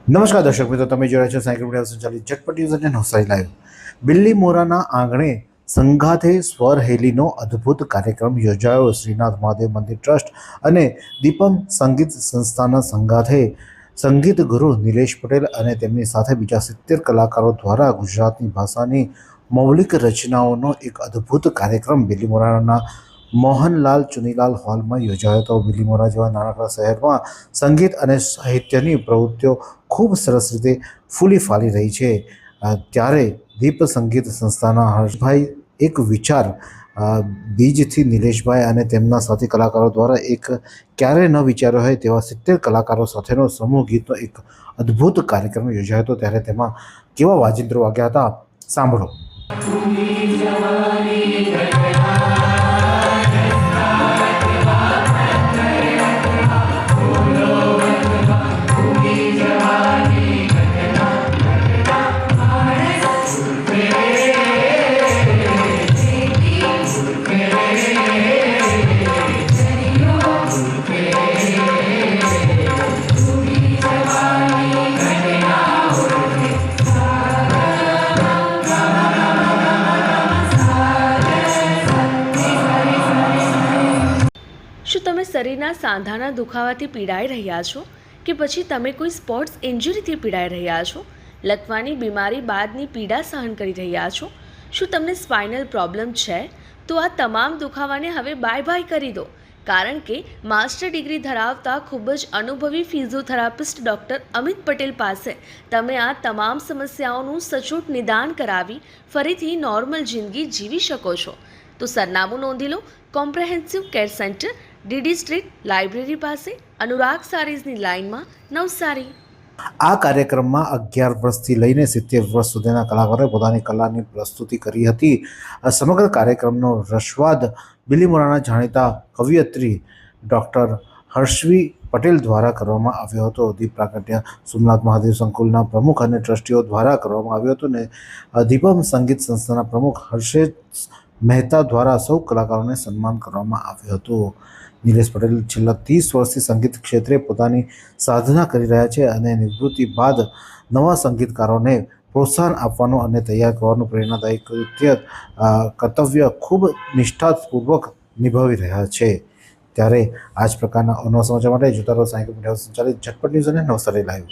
નમસ્કાર દર્શક મિત્રો, તમે જોઈ રહ્યા છો સાયકલ મીડિયા સંચાલિત ઝટપટ ન્યૂઝ અને નવસારી લાઈવ. બિલ્લીમોરાના આંગણે સંગાથે સ્વર હેલીનો અદ્ભુત કાર્યક્રમ યોજાયો. શ્રીનાથ મહાદેવ મંદિર ટ્રસ્ટ અને દીપમ સંગીત સંસ્થાના સંગાથે સંગીત ગુરુ નિલેશ પટેલ અને તેમની સાથે બીજા 70 કલાકારો દ્વારા ગુજરાતી ભાષાની મૌલિક રચનાઓનો એક અદ્ભુત કાર્યક્રમ બિલ્લીમોરાના મોહનલાલ ચુનીલાલ હોલમાં યોજાયો હતો. બિલ્લીમોરા જેવા નાનકડા શહેરમાં સંગીત અને સાહિત્યની પ્રવૃત્તિઓ ખૂબ સરસ રીતે ફૂલી ફાલી રહી છે. ત્યારે દીપ સંગીત સંસ્થાના હર્ષભાઈ એક વિચાર બીજથી નિલેશભાઈ અને તેમના સાથી કલાકારો દ્વારા એક ક્યારેય ન વિચાર્યો હોય તેવા 70 કલાકારો સાથેનો સમૂહ ગીતનો એક અદ્ભુત કાર્યક્રમ યોજાયો હતો. ત્યારે તેમાં કેવા વાજિંત્રો વાગ્યા હતા, સાંભળો. શું તમે શરીરના સાંધાના દુખાવાથી પીડાઈ રહ્યા છો કે પછી તમે કોઈ સ્પોર્ટ્સ ઇન્જરીથી પીડાઈ રહ્યા છો? લકવાની બીમારી બાદની પીડા સહન કરી રહ્યા છો? શું તમને સ્પાઇનલ પ્રોબ્લેમ છે? તો આ તમામ દુખાવાને હવે બાય બાય કરી દો, કારણ કે માસ્ટર ડિગ્રી ધરાવતા ખૂબ જ અનુભવી ફિઝિયોથેરાપિસ્ટ ડૉક્ટર અમિત પટેલ પાસે તમે આ તમામ સમસ્યાઓનું સચોટ નિદાન કરાવી ફરીથી નોર્મલ જિંદગી જીવી શકો છો. તો સરનામું નોંધી લો. Comprehensive care center, DD street, library પાસે, અનુરાગ સારીઝની લાઇનમાં, નવસારી. આ કાર્યક્રમમાં 11 વર્ષથી લઈને 70 વર્ષ સુધીના કલાકારોએ પોતાની કલાની પ્રસ્તુતિ કરી હતી. સમગ્ર કાર્યક્રમનો રસવાદ બિલ્લીમોરાના જાણીતા કવિયત્રી ડૉક્ટર હર્ષવી પટેલ દ્વારા કરવામાં આવ્યો હતો. દીપ પ્રાગટ્ય સોમનાથ મહાદેવ સંકુલના પ્રમુખ અને ટ્રસ્ટીઓ દ્વારા કરવામાં આવ્યો હતો અને દીપમ સંગીત સંસ્થાના પ્રમુખ હર્ષેશ મહેતા દ્વારા સૌ કલાકારોને સન્માન કરવામાં આવ્યું હતું. નિલેશ પટેલ છેલ્લા 30 વર્ષથી સંગીત ક્ષેત્રે પોતાની સાધના કરી રહ્યા છે અને નિવૃત્તિ બાદ નવા સંગીતકારોને પ્રોત્સાહન આપવાનું અને તૈયાર કરવાનું પ્રેરણાદાયી કર્તવ્ય ખૂબ નિષ્ઠાપૂર્વક નિભાવી રહ્યા છે. ત્યારે આ જ પ્રકારના અનવા સમાચાર માટે જોતા રહો સાયકલ મીડિયા સંચાલિત ઝટપટ ન્યૂઝ અને નવસારી લાઈવ.